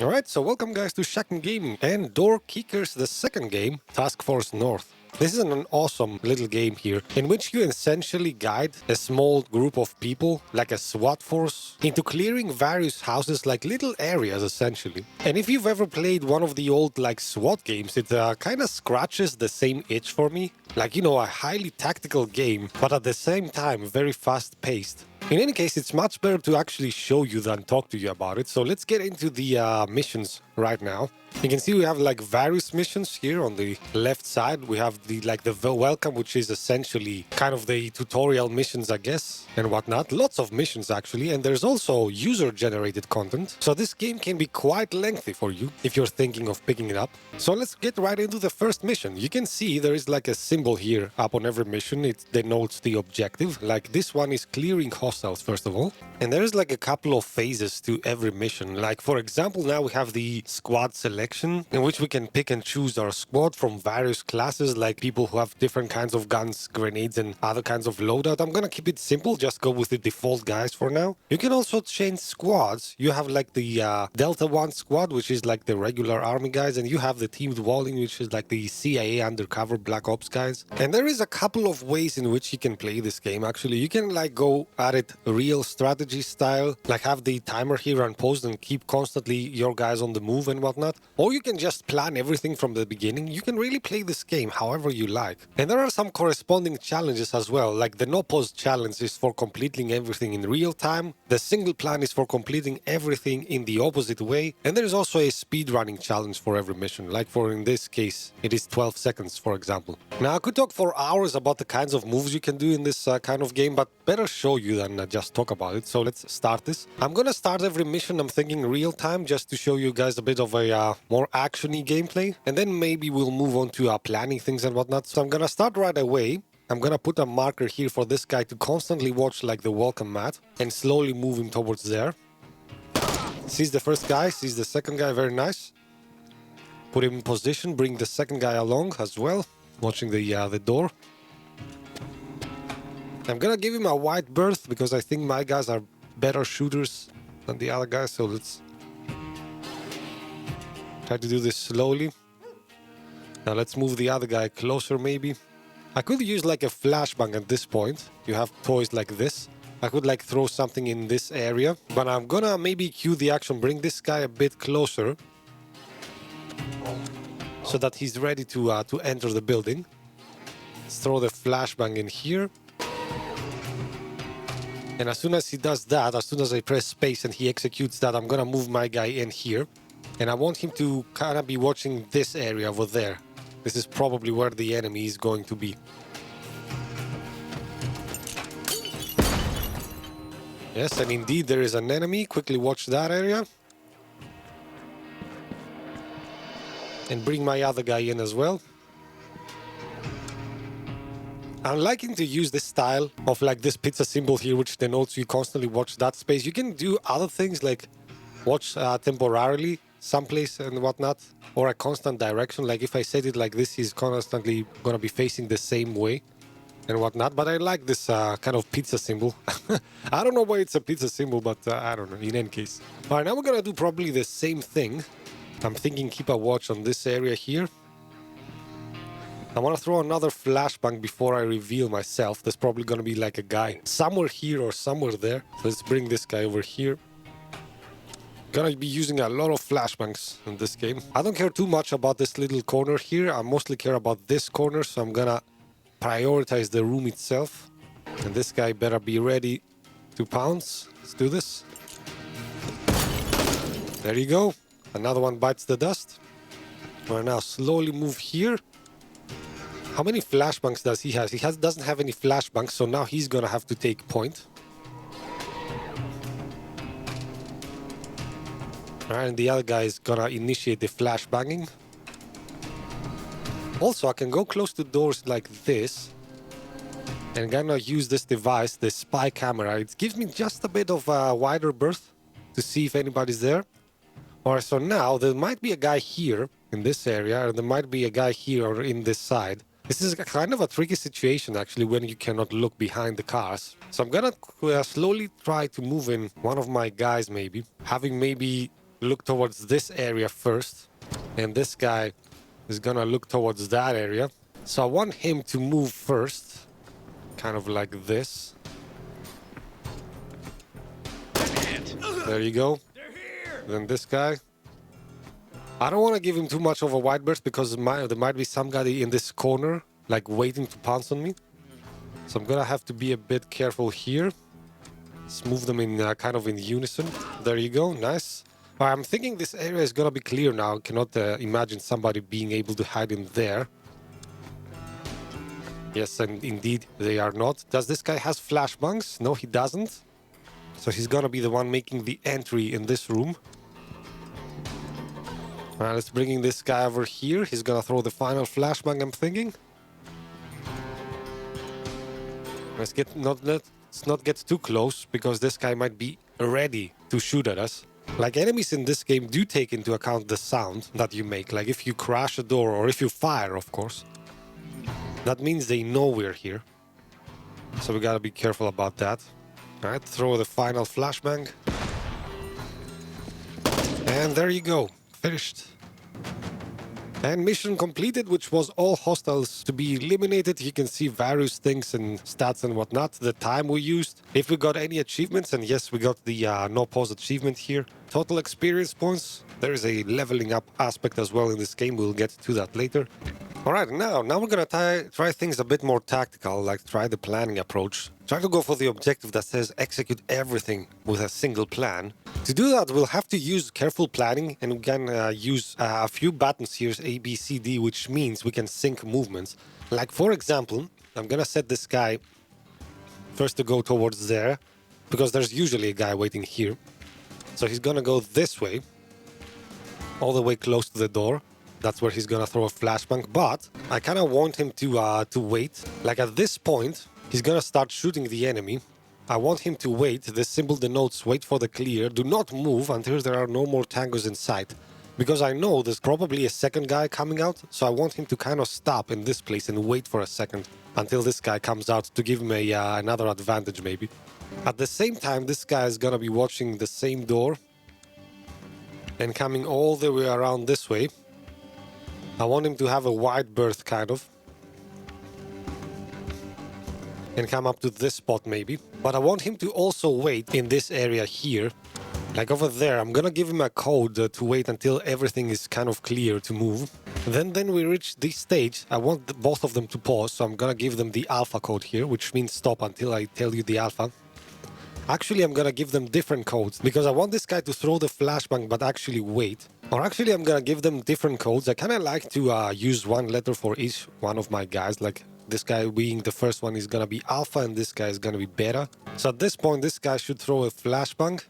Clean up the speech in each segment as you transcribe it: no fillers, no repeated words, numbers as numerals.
Alright, so welcome guys to Shakm Gaming and Door Kickers, the second game, Task Force North. This is an awesome little game here, in which you essentially guide a small group of people, like a SWAT force, into clearing various houses, like little areas essentially. And if you've ever played one of the old like SWAT games, it kind of scratches the same itch for me. Like, you know, a highly tactical game, but at the same time very fast paced. In any case, it's much better to actually show you than talk to you about it. So let's get into the missions right now. You can see we have like various missions here on the left side. We have the welcome, which is essentially kind of the tutorial missions, I guess, and whatnot. Lots of missions actually, and there's also user-generated content. So this game can be quite lengthy for you if you're thinking of picking it up. So let's get right into the first mission. You can see there is like a symbol here up on every mission. It denotes the objective. Like this one is clearing hostiles first of all. And there's like a couple of phases to every mission. Like for example, now we have the squad selection, in which we can pick and choose our squad from various classes, like people who have different kinds of guns, grenades, and other kinds of loadout. I'm gonna keep it simple, just go with the default guys for now. You can also change squads. You have like the Delta 1 squad, which is like the regular army guys, and you have the teamed walling, which is like the CIA undercover Black Ops guys. And there is a couple of ways in which you can play this game actually. You can like go at it real strategy style, like have the timer here unpaused and keep constantly your guys on the move and whatnot. Or you can just plan everything from the beginning. You can really play this game however you like. And there are some corresponding challenges as well, like the no pause challenge is for completing everything in real time. The single plan is for completing everything in the opposite way. And there is also a speedrunning challenge for every mission, like for in this case, it is 12 seconds, for example. Now, I could talk for hours about the kinds of moves you can do in this kind of game, but better show you than just talk about it. So let's start this. I'm gonna start every mission, I'm thinking real time, just to show you guys a bit of a more actiony gameplay. And then maybe we'll move on to planning things and whatnot. So I'm gonna start right away. I'm gonna put a marker here for this guy to constantly watch like the welcome mat and slowly move him towards there. Sees the first guy, sees the second guy, very nice. Put him in position, bring the second guy along as well, watching the door. I'm gonna give him a wide berth because I think my guys are better shooters than the other guys, so let's try to do this slowly. Now let's move the other guy closer maybe. I could use like a flashbang at this point. You have toys like this. I could like throw something in this area, but I'm gonna maybe cue the action, bring this guy a bit closer so that he's ready to enter the building. Let's throw the flashbang in here. And as soon as he does that, as soon as I press space and he executes that, I'm gonna move my guy in here. And I want him to kind of be watching this area over there. This is probably where the enemy is going to be. Yes, and indeed there is an enemy. Quickly watch that area. And bring my other guy in as well. I'm liking to use this style of like this pizza symbol here, which denotes you constantly watch that space. You can do other things like watch temporarily someplace and whatnot, or a constant direction. Like if I set it like this, he's constantly gonna be facing the same way and whatnot. But I like this kind of pizza symbol. I don't know why it's a pizza symbol, but I don't know, in any case. All right, now we're gonna do probably the same thing. I'm thinking keep a watch on this area here. I want to throw another flashbang before I reveal myself. There's probably going to be like a guy somewhere here or somewhere there. So let's bring this guy over here. Gonna be using a lot of flashbangs in this game. I don't care too much about this little corner here. I mostly care about this corner, so I'm gonna prioritize the room itself. And this guy better be ready to pounce. Let's do this. There you go. Another one bites the dust. We're now slowly move here. How many flashbangs does he have? He doesn't have any flashbangs, so now he's gonna have to take point. Alright, and the other guy is gonna initiate the flashbanging. Also, I can go close to doors like this and gonna use this device, the spy camera. It gives me just a bit of a wider berth to see if anybody's there. Alright, so now there might be a guy here in this area, and there might be a guy here or in this side. This is kind of a tricky situation actually when you cannot look behind the cars. So I'm gonna slowly try to move in one of my guys maybe, having maybe look towards this area first. And this guy is gonna look towards that area. So I want him to move first. Kind of like this. There you go. Then this guy. I don't want to give him too much of a wide berth because there might be somebody in this corner, like waiting to pounce on me. So I'm gonna have to be a bit careful here. Let's move them in kind of in unison. There you go, nice. I'm thinking this area is gonna be clear now. I cannot imagine somebody being able to hide in there. Yes, and indeed they are not. Does this guy has flashbangs? No, he doesn't. So he's gonna be the one making the entry in this room. Alright, let's bring in this guy over here. He's gonna throw the final flashbang, I'm thinking. Let's not get too close, because this guy might be ready to shoot at us. Like, enemies in this game do take into account the sound that you make. Like, if you crash a door, or if you fire, of course. That means they know we're here. So we gotta be careful about that. Alright, throw the final flashbang. And there you go. Finished. And mission completed, which was all hostiles to be eliminated. You can see various things and stats and whatnot, the time we used, if we got any achievements, and yes, we got the no pause achievement here. Total experience points. There is a leveling up aspect as well in this game. We'll get to that later. Alright, now we're gonna try things a bit more tactical, like try the planning approach. Try to go for the objective that says execute everything with a single plan. To do that, we'll have to use careful planning, and we can use a few buttons here, A, B, C, D, which means we can sync movements. Like, for example, I'm gonna set this guy first to go towards there, because there's usually a guy waiting here. So he's gonna go this way, all the way close to the door. That's where he's gonna throw a flashbang, but I kind of want him to wait. Like, at this point, he's gonna start shooting the enemy. I want him to wait. This symbol denotes wait for the clear. Do not move until there are no more tangos in sight. Because I know there's probably a second guy coming out, so I want him to kind of stop in this place and wait for a second until this guy comes out to give him another advantage, maybe. At the same time, this guy is gonna be watching the same door and coming all the way around this way. I want him to have a wide berth, kind of. And come up to this spot, maybe. But I want him to also wait in this area here. Like over there, I'm gonna give him a code to wait until everything is kind of clear to move. Then we reach this stage. I want both of them to pause, so I'm gonna give them the alpha code here, which means stop until I tell you the alpha. Actually, I'm gonna give them different codes, because I want this guy to throw the flashbang but actually wait. Or actually, I'm gonna give them different codes. I kinda like to use one letter for each one of my guys. Like, this guy being the first one is gonna be alpha, and this guy is gonna be beta. So at this point, this guy should throw a flashbang,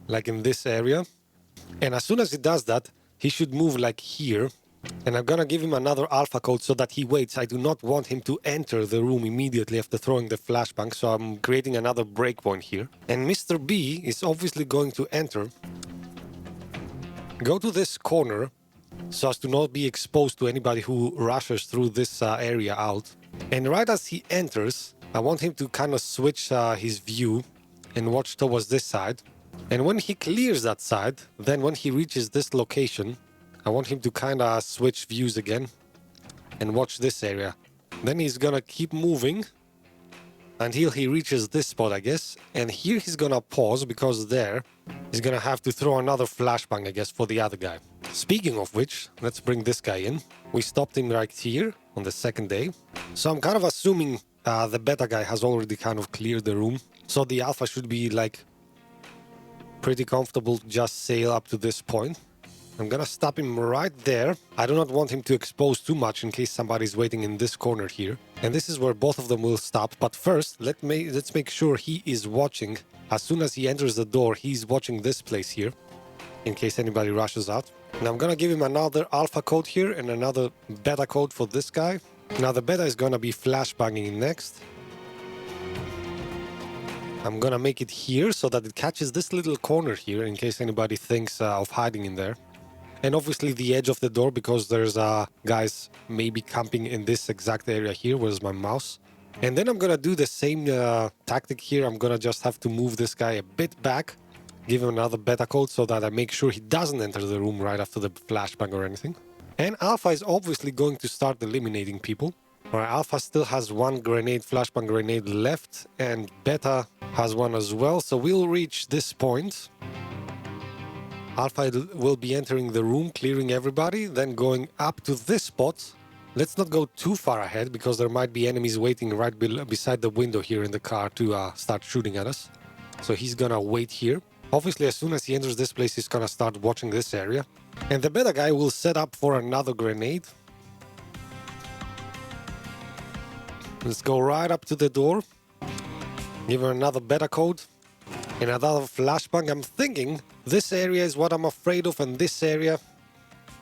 like in this area. And as soon as he does that, he should move like here. And I'm gonna give him another alpha code so that he waits. I do not want him to enter the room immediately after throwing the flashbang, so I'm creating another breakpoint here. And Mr. B is obviously going to enter. Go to this corner so as to not be exposed to anybody who rushes through this area out. And right as he enters, I want him to kind of switch his view and watch towards this side. And when he clears that side, then when he reaches this location, I want him to kind of switch views again and watch this area. Then he's gonna keep moving until he reaches this spot, I guess. And here he's gonna pause, because there he's gonna have to throw another flashbang, I guess, for the other guy. Speaking of which, let's bring this guy in. We stopped him right here on the second day. So I'm kind of assuming the beta guy has already kind of cleared the room. So the alpha should be like pretty comfortable to just sail up to this point. I'm gonna stop him right there. I do not want him to expose too much in case somebody's waiting in this corner here. And this is where both of them will stop. But first, let's make sure he is watching. As soon as he enters the door, he's watching this place here, in case anybody rushes out. And I'm gonna give him another alpha code here and another beta code for this guy. Now the beta is gonna be flashbanging next. I'm gonna make it here so that it catches this little corner here in case anybody thinks of hiding in there. And obviously the edge of the door, because there's guys maybe camping in this exact area here. Where's my mouse? And then I'm gonna do the same tactic here. I'm gonna just have to move this guy a bit back Give him another beta code so that I make sure he doesn't enter the room right after the flashbang or anything. And Alpha is obviously going to start eliminating people. Alright, Alpha still has one grenade, flashbang grenade left, and Beta has one as well. So we'll reach this point. Alpha will be entering the room, clearing everybody, then going up to this spot. Let's not go too far ahead because there might be enemies waiting right beside the window here in the car to start shooting at us. So he's gonna wait here. Obviously, as soon as he enters this place, he's gonna start watching this area. And the Beta guy will set up for another grenade. Let's go right up to the door. Give her another beta code. And another flashbang. I'm thinking this area is what I'm afraid of, and this area.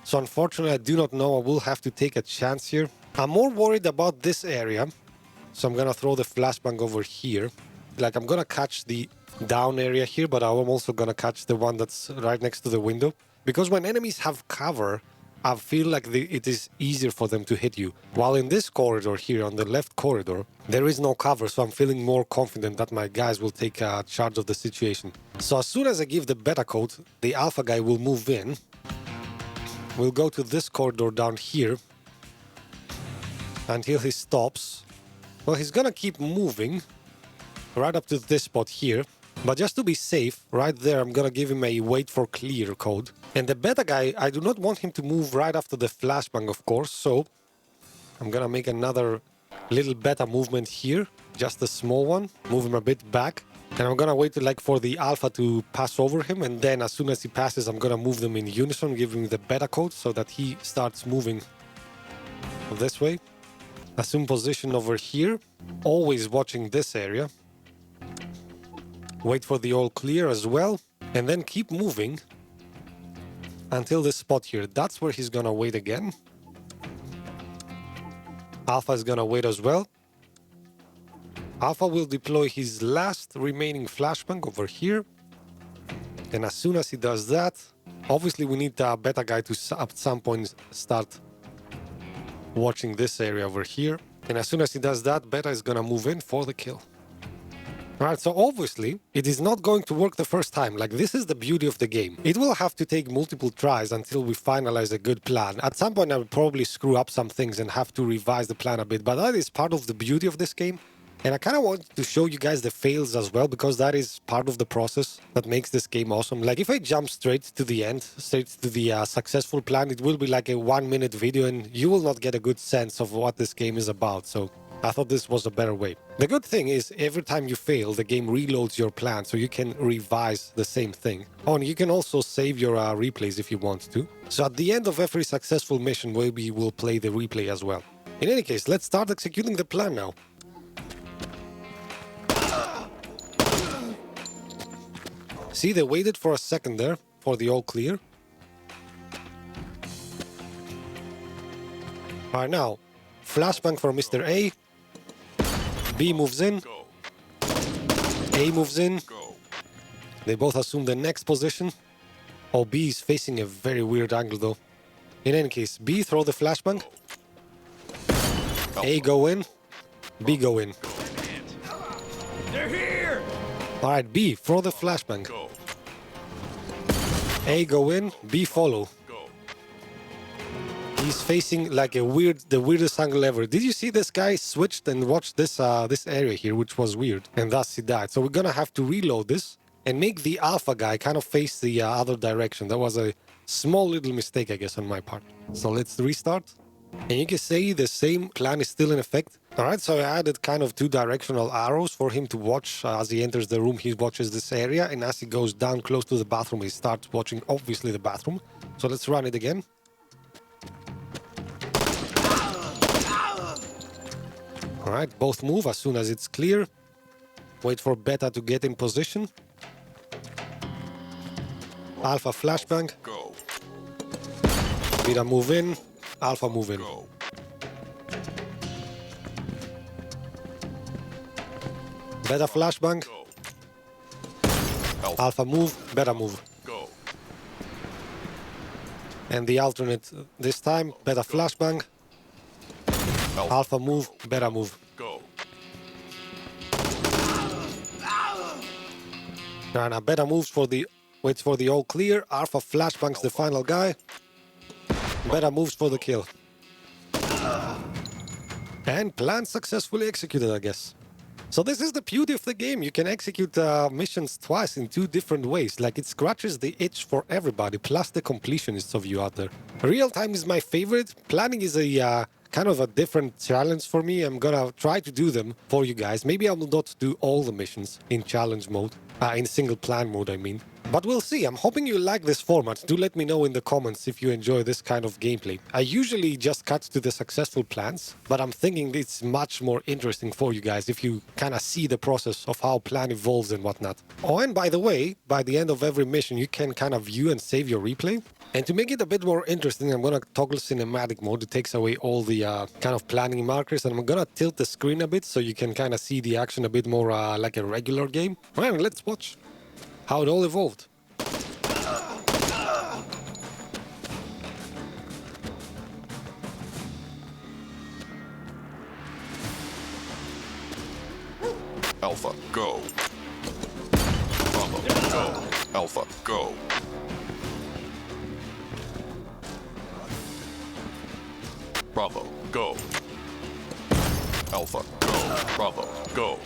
So unfortunately, I do not know. I will have to take a chance here. I'm more worried about this area. So I'm gonna throw the flashbang over here. Like, I'm gonna catch the down area here, but I'm also gonna catch the one that's right next to the window. Because when enemies have cover, I feel like it is easier for them to hit you. While in this corridor here, on the left corridor, there is no cover, so I'm feeling more confident that my guys will take charge of the situation. So as soon as I give the beta code, the Alpha guy will move in. We'll go to this corridor down here until he stops. Well, he's gonna keep moving right up to this spot here. But just to be safe, right there, I'm gonna give him a wait for clear code. And the beta guy, I do not want him to move right after the flashbang, of course, so I'm gonna make another little beta movement here, just a small one, move him a bit back. And I'm gonna wait like for the Alpha to pass over him, and then as soon as he passes, I'm gonna move them in unison, give him the beta code so that he starts moving this way. Assume position over here, always watching this area. Wait for the all clear as well, and then keep moving until this spot here. That's where he's gonna wait again. Alpha is gonna wait as well. Alpha will deploy his last remaining flashbang over here. And as soon as he does that, obviously we need the beta guy to at some point start watching this area over here. And as soon as he does that, beta is gonna move in for the kill. Alright, so obviously, it is not going to work the first time. Like, this is the beauty of the game. It will have to take multiple tries until we finalize a good plan. At some point, I will probably screw up some things and have to revise the plan a bit, but that is part of the beauty of this game. And I kind of wanted to show you guys the fails as well, because that is part of the process that makes this game awesome. Like, if I jump straight to the end, straight to the successful plan, it will be like a 1-minute video, and you will not get a good sense of what this game is about. So I thought this was a better way. The good thing is, every time you fail, the game reloads your plan, so you can revise the same thing. Oh, and you can also save your replays if you want to. So at the end of every successful mission, maybe we'll play the replay as well. In any case, let's start executing the plan now. See, they waited for a second there for the all clear. Alright, now, flashbang for Mr. A. B moves in. A moves in. They both assume the next position. Oh, B is facing a very weird angle though. In any case, B throw the flashbang. A go in. B go in. They're here! Alright, B, throw the flashbang. A go in, B follow. He's facing like the weirdest angle ever. Did you see this guy switched and watched this this area here, which was weird, and thus he died. So we're gonna have to reload this and make the Alpha guy kind of face the other direction. That was a small little mistake, I guess, on my part. So let's restart. And you can see the same plan is still in effect. Alright, so I added kind of 2 directional arrows for him to watch. As he enters the room, he watches this area, and as he goes down close to the bathroom, he starts watching, obviously, the bathroom. So let's run it again. Alright, both move as soon as it's clear. Wait for Beta to get in position. Alpha flashbang. Beta move in. Alpha move in. Beta flashbang. Alpha move, beta move. And the alternate this time, beta flashbang. Alpha move, beta move. And now Beta moves for the... waits for the all clear. Alpha flashbangs the final guy. Beta moves for the kill. And plan successfully executed, I guess. So this is the beauty of the game. You can execute missions twice in two different ways. Like, it scratches the itch for everybody, plus the completionists of you out there. Real time is my favorite. Planning is a kind of a different challenge for me. I'm gonna try to do them for you guys. Maybe I will not do all the missions in challenge mode. In single plan mode, I mean. But we'll see. I'm hoping you like this format. Do let me know in the comments if you enjoy this kind of gameplay. I usually just cut to the successful plans, but I'm thinking it's much more interesting for you guys if you kind of see the process of how plan evolves and whatnot. Oh, and by the way, by the end of every mission, you can kind of view and save your replay. And to make it a bit more interesting, I'm gonna toggle cinematic mode. It takes away all the kind of planning markers, and I'm gonna tilt the screen a bit so you can kind of see the action a bit more like a regular game. Well, let's watch how it all evolved. Alpha, go. Bravo, go. Alpha, go. Bravo, go. Alpha, go. Bravo, go.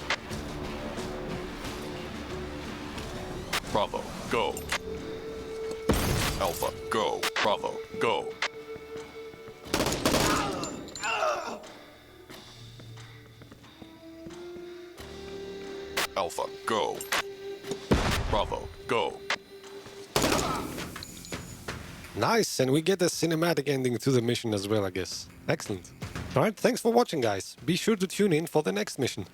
Bravo, go. Alpha, go. Bravo, go. Alpha, go. Bravo, go. Nice, and we get a cinematic ending to the mission as well, I guess. Excellent. Alright, thanks for watching, guys. Be sure to tune in for the next mission.